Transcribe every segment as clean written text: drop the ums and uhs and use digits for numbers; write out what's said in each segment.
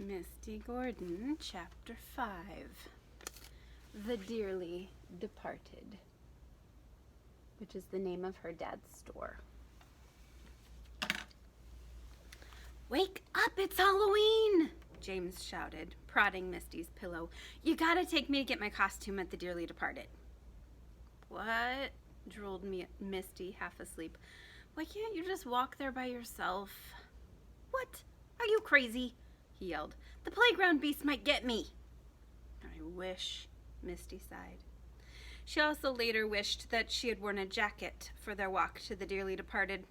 Misty Gordon, Chapter 5. The Dearly Departed, which is the name of her dad's store. "Wake up, it's Halloween!" James shouted, prodding Misty's pillow. "You gotta take me to get my costume at the Dearly Departed." "What?" drooled Misty, half asleep. "Why can't you just walk there by yourself?" "What? Are you crazy?" he yelled. "The playground beast might get me." "I wish," Misty sighed. She also later wished that she had worn a jacket for their walk to the Dearly Departed.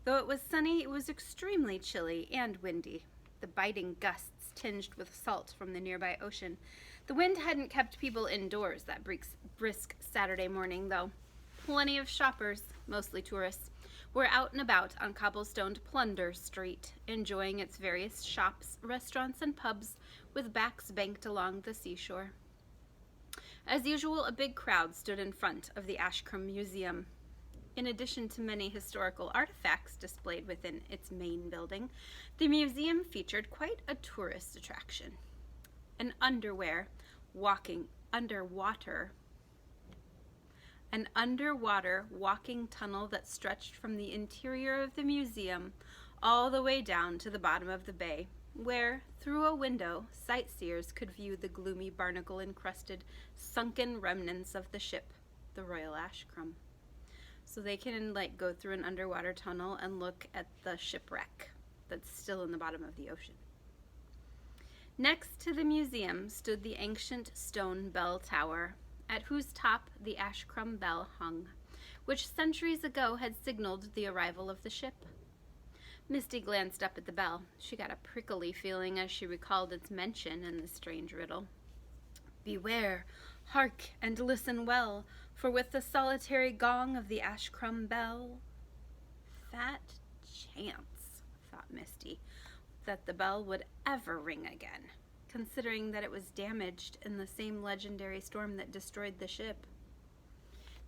Though it was sunny, it was extremely chilly and windy, the biting gusts tinged with salt from the nearby ocean. The wind hadn't kept people indoors that brisk Saturday morning, though. Plenty of shoppers, mostly tourists, were out and about on cobblestoned Plunder Street, enjoying its various shops, restaurants, and pubs with backs banked along the seashore. As usual, a big crowd stood in front of the Ashcombe Museum. In addition to many historical artifacts displayed within its main building, the museum featured quite a tourist attraction. An underwater walking tunnel that stretched from the interior of the museum all the way down to the bottom of the bay, where, through a window, sightseers could view the gloomy barnacle-encrusted, sunken remnants of the ship, the Royal Ashcombe. So they can, go through an underwater tunnel and look at the shipwreck that's still in the bottom of the ocean. Next to the museum stood the ancient stone bell tower, at whose top the Ashcombe bell hung, which centuries ago had signaled the arrival of the ship. Misty glanced up at the bell. She got a prickly feeling as she recalled its mention in the strange riddle. "Beware, hark and listen well, for with the solitary gong of the Ashcombe bell..." Fat chance, thought Misty, that the bell would ever ring again, considering that it was damaged in the same legendary storm that destroyed the ship.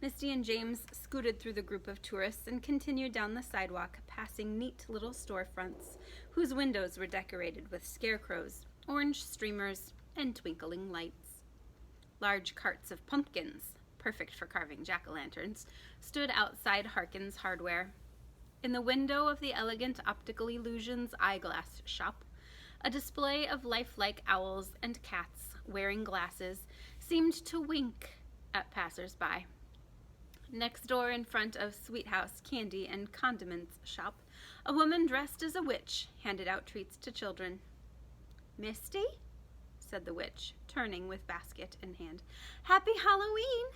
Misty and James scooted through the group of tourists and continued down the sidewalk, passing neat little storefronts whose windows were decorated with scarecrows, orange streamers, and twinkling lights. Large carts of pumpkins, perfect for carving jack-o'-lanterns, stood outside Harkin's Hardware. In the window of the elegant Optical Illusions eyeglass shop, a display of lifelike owls and cats wearing glasses seemed to wink at passers-by. Next door, in front of Sweet House Candy and Condiments shop, a woman dressed as a witch handed out treats to children. "Misty?" said the witch, turning with basket in hand. "Happy Halloween!"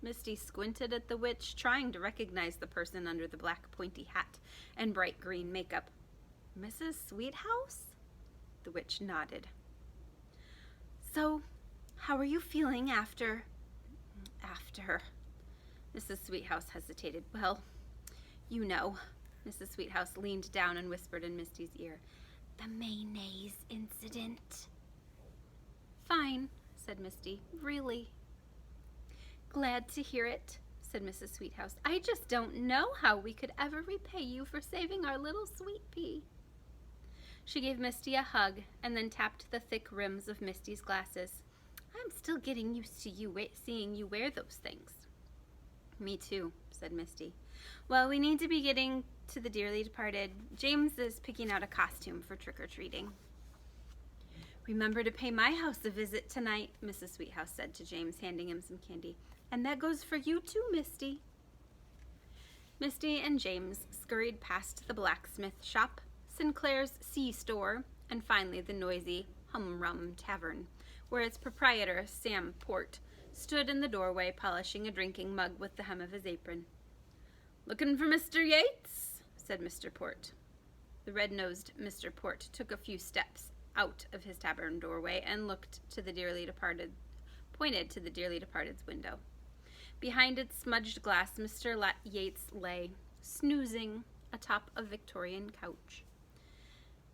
Misty squinted at the witch, trying to recognize the person under the black pointy hat and bright green makeup. "Mrs. Sweethouse?" The witch nodded. "So, how are you feeling after... Mrs. Sweethouse hesitated. "Well, you know." Mrs. Sweethouse leaned down and whispered in Misty's ear. "The mayonnaise incident." "Fine," said Misty. "Really." "Glad to hear it," said Mrs. Sweethouse. "I just don't know how we could ever repay you for saving our little sweet pea." She gave Misty a hug and then tapped the thick rims of Misty's glasses. "I'm still getting used to seeing you wear those things." "Me too," said Misty. "Well, we need to be getting to the Dearly Departed. James is picking out a costume for trick-or-treating." "Remember to pay my house a visit tonight," Mrs. Sweethouse said to James, handing him some candy. "And that goes for you too, Misty." Misty and James scurried past the blacksmith shop, Sinclair's Sea Store, and finally the noisy Hum-Rum Tavern, where its proprietor, Sam Port, stood in the doorway polishing a drinking mug with the hem of his apron. "Looking for Mr. Yates?" said Mr. Port. The red-nosed Mr. Port took a few steps out of his tavern doorway and pointed to the Dearly Departed's window. Behind its smudged glass, Mr. Yates lay, snoozing atop a Victorian couch.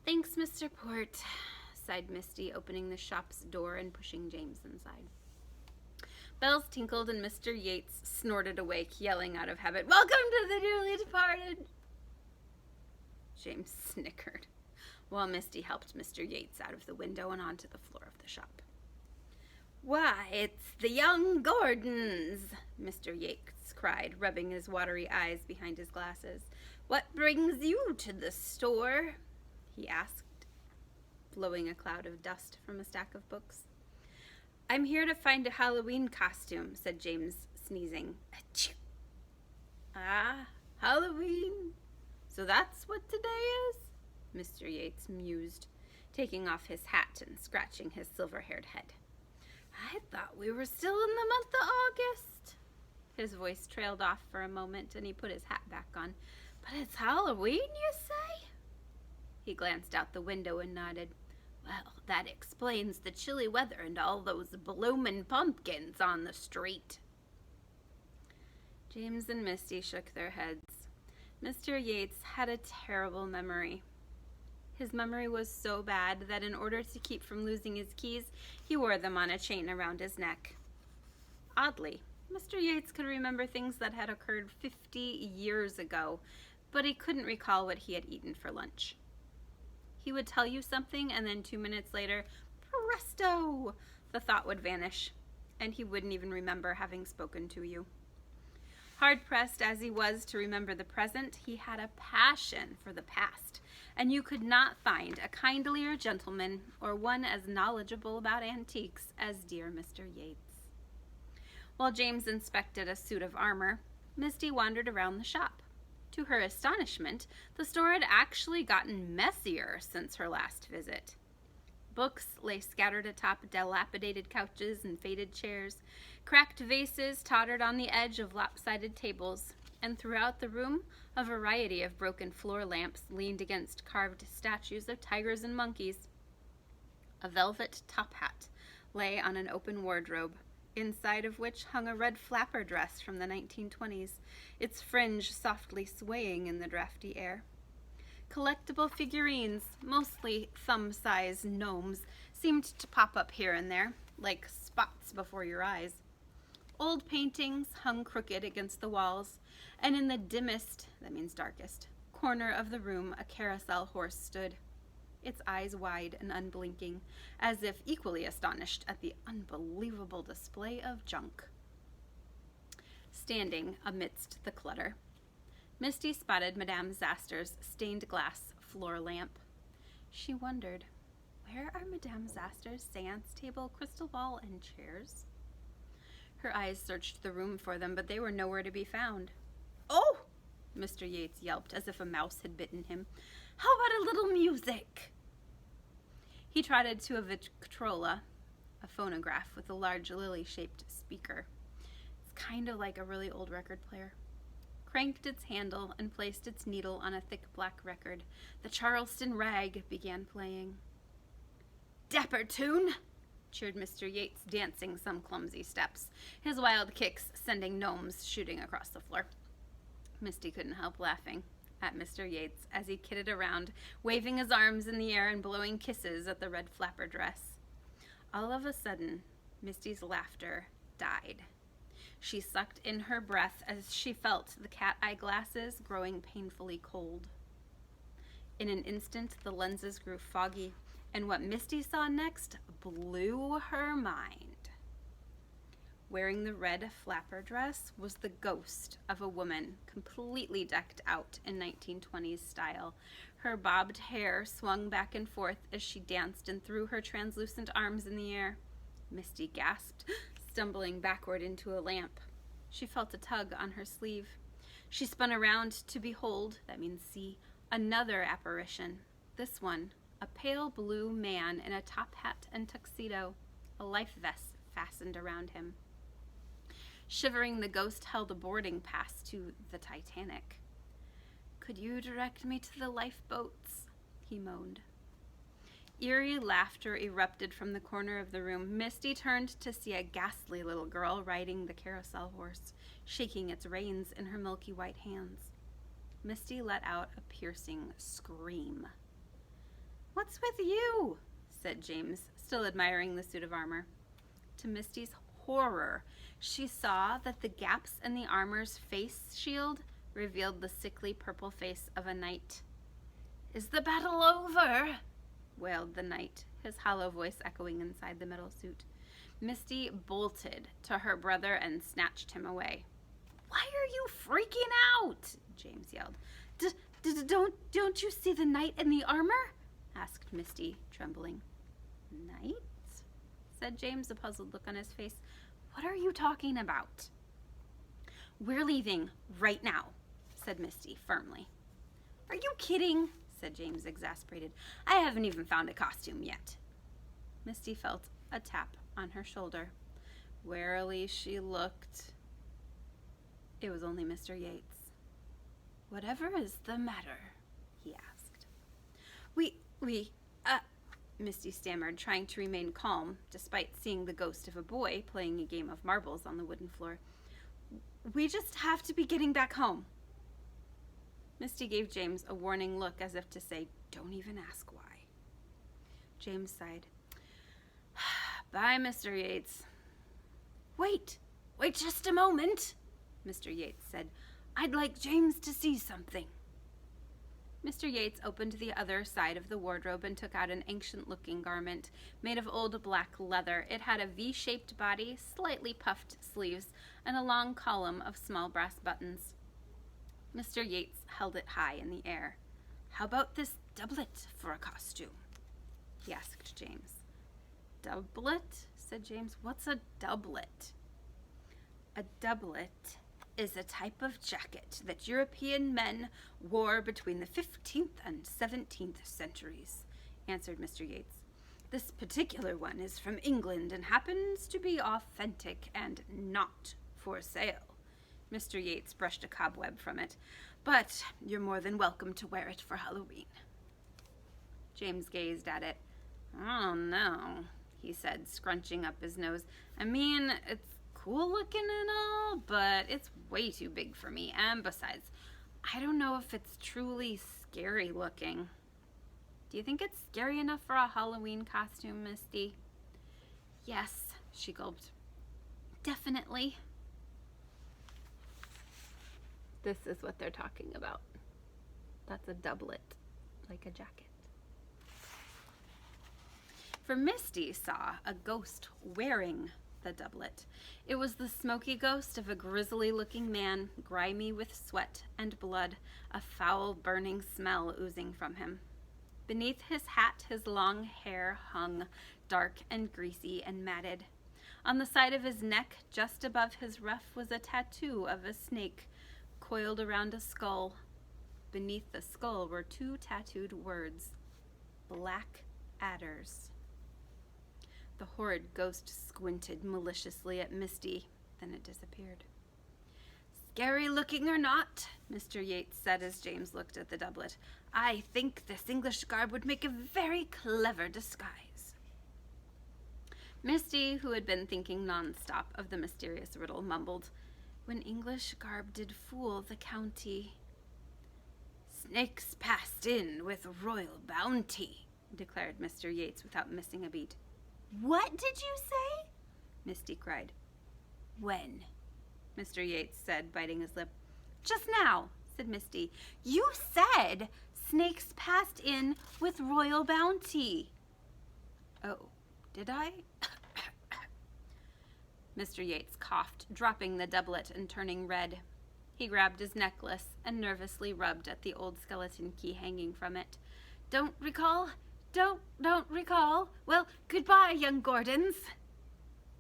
"Thanks, Mr. Port," sighed Misty, opening the shop's door and pushing James inside. Bells tinkled and Mr. Yates snorted awake, yelling out of habit, "Welcome to the Dearly Departed!" James snickered. while Misty helped Mr. Yates out of the window and onto the floor of the shop. "Why, it's the young Gordons!" Mr. Yates cried, rubbing his watery eyes behind his glasses. "What brings you to the store?" he asked, blowing a cloud of dust from a stack of books. "I'm here to find a Halloween costume," said James, sneezing. Achoo. "Ah, Halloween. So that's what today is?" Mr. Yates mused, taking off his hat and scratching his silver-haired head. "I thought we were still in the month of August." His voice trailed off for a moment, and he put his hat back on. "But it's Halloween, you say?" He glanced out the window and nodded. "Well, that explains the chilly weather and all those bloomin' pumpkins on the street." James and Misty shook their heads. Mr. Yates had a terrible memory. His memory was so bad that in order to keep from losing his keys, he wore them on a chain around his neck. Oddly, Mr. Yates could remember things that had occurred 50 years ago, but he couldn't recall what he had eaten for lunch. He would tell you something, and then 2 minutes later, presto, the thought would vanish, and he wouldn't even remember having spoken to you. Hard-pressed as he was to remember the present, he had a passion for the past, and you could not find a kindlier gentleman or one as knowledgeable about antiques as dear Mr. Yates. While James inspected a suit of armor, Misty wandered around the shop. To her astonishment, the store had actually gotten messier since her last visit. Books lay scattered atop dilapidated couches and faded chairs. Cracked vases tottered on the edge of lopsided tables, and throughout the room, a variety of broken floor lamps leaned against carved statues of tigers and monkeys. A velvet top hat lay on an open wardrobe, inside of which hung a red flapper dress from the 1920s, its fringe softly swaying in the drafty air. Collectible figurines, mostly thumb-sized gnomes, seemed to pop up here and there, like spots before your eyes. Old paintings hung crooked against the walls, and in the dimmest, that means darkest, corner of the room a carousel horse stood, its eyes wide and unblinking, as if equally astonished at the unbelievable display of junk. Standing amidst the clutter, Misty spotted Madame Zaster's stained glass floor lamp. She wondered, where are Madame Zaster's seance table, crystal ball, and chairs? Her eyes searched the room for them, but they were nowhere to be found. "Oh!" Mr. Yates yelped, as if a mouse had bitten him. "How about a little music?" He trotted to a Victrola, a phonograph with a large lily-shaped speaker. It's kind of like a really old record player. Cranked its handle and placed its needle on a thick black record. The Charleston Rag began playing. "Dapper tune!" cheered Mr. Yates, dancing some clumsy steps, his wild kicks sending gnomes shooting across the floor. Misty couldn't help laughing at Mr. Yates as he kidded around, waving his arms in the air and blowing kisses at the red flapper dress. All of a sudden, Misty's laughter died. She sucked in her breath as she felt the cat-eye glasses growing painfully cold. In an instant, the lenses grew foggy, and what Misty saw next blew her mind. Wearing the red flapper dress was the ghost of a woman completely decked out in 1920s style. Her bobbed hair swung back and forth as she danced and threw her translucent arms in the air. Misty gasped, stumbling backward into a lamp. She felt a tug on her sleeve. She spun around to behold, that means see, another apparition. This one, a pale blue man in a top hat and tuxedo, a life vest fastened around him. Shivering, the ghost held a boarding pass to the Titanic. "Could you direct me to the lifeboats?" he moaned. Eerie laughter erupted from the corner of the room. Misty turned to see a ghastly little girl riding the carousel horse, shaking its reins in her milky white hands. Misty let out a piercing scream. "What's with you?" said James, still admiring the suit of armor. To Misty's horror, she saw that the gaps in the armor's face shield revealed the sickly purple face of a knight. Is the battle over? Wailed the knight, his hollow voice echoing inside the metal suit. Misty bolted to her brother and snatched him away. Why are you freaking out? James yelled. Don't you see the knight in the armor? Asked Misty, trembling. Knight? Said James, a puzzled look on his face. What are you talking about? We're leaving right now, said Misty firmly. Are you kidding? Said James, exasperated. I haven't even found a costume yet. Misty felt a tap on her shoulder. Warily she looked. It was only Mr. Yates. Whatever is the matter? He asked. Misty stammered, trying to remain calm, despite seeing the ghost of a boy playing a game of marbles on the wooden floor. We just have to be getting back home. Misty gave James a warning look as if to say, don't even ask why. James sighed. Bye, Mr. Yates. Wait just a moment, Mr. Yates said. I'd like James to see something. Mr. Yates opened the other side of the wardrobe and took out an ancient-looking garment made of old black leather. It had a V-shaped body, slightly puffed sleeves, and a long column of small brass buttons. Mr. Yates held it high in the air. How about this doublet for a costume? He asked James. Doublet? Said James. What's a doublet? A doublet is a type of jacket that European men wore between the 15th and 17th centuries, answered Mr. Yates. This particular one is from England and happens to be authentic and not for sale. Mr. Yates brushed a cobweb from it. But you're more than welcome to wear it for Halloween. James gazed at it. Oh, no, he said, scrunching up his nose. I mean, it's cool looking and all, but it's way too big for me. And besides, I don't know if it's truly scary looking. Do you think it's scary enough for a Halloween costume, Misty? Yes, she gulped. Definitely. This is what they're talking about. That's a doublet, like a jacket. For Misty saw a ghost wearing the doublet. It was the smoky ghost of a grisly-looking man, grimy with sweat and blood, a foul, burning smell oozing from him. Beneath his hat, his long hair hung, dark and greasy and matted. On the side of his neck, just above his ruff, was a tattoo of a snake coiled around a skull. Beneath the skull were two tattooed words, Black Adders. The horrid ghost squinted maliciously at Misty, then it disappeared. Scary looking or not, Mr. Yates said as James looked at the doublet, I think this English garb would make a very clever disguise. Misty, who had been thinking nonstop of the mysterious riddle, mumbled, When English garb did fool the county. Snakes passed in with royal bounty, declared Mr. Yates without missing a beat. What did you say? Misty cried. When? Mr. Yates said, biting his lip. Just now, said Misty. You said snakes passed in with royal bounty. Oh, did I? Mr. Yates coughed, dropping the doublet and turning red. He grabbed his necklace and nervously rubbed at the old skeleton key hanging from it. Don't recall? Don't recall. Well, goodbye, young Gordons.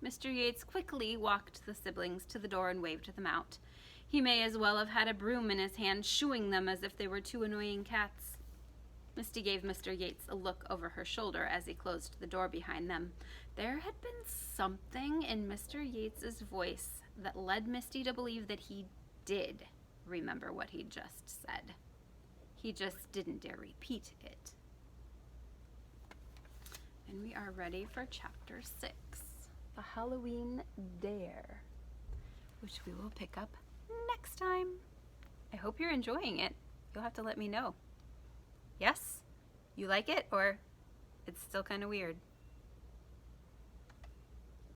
Mr. Yates quickly walked the siblings to the door and waved them out. He may as well have had a broom in his hand, shooing them as if they were two annoying cats. Misty gave Mr. Yates a look over her shoulder as he closed the door behind them. There had been something in Mr. Yates's voice that led Misty to believe that he did remember what he'd just said. He just didn't dare repeat it. And we are ready for Chapter 6, The Halloween Dare, which we will pick up next time. I hope you're enjoying it. You'll have to let me know. Yes? You like it, or it's still kind of weird?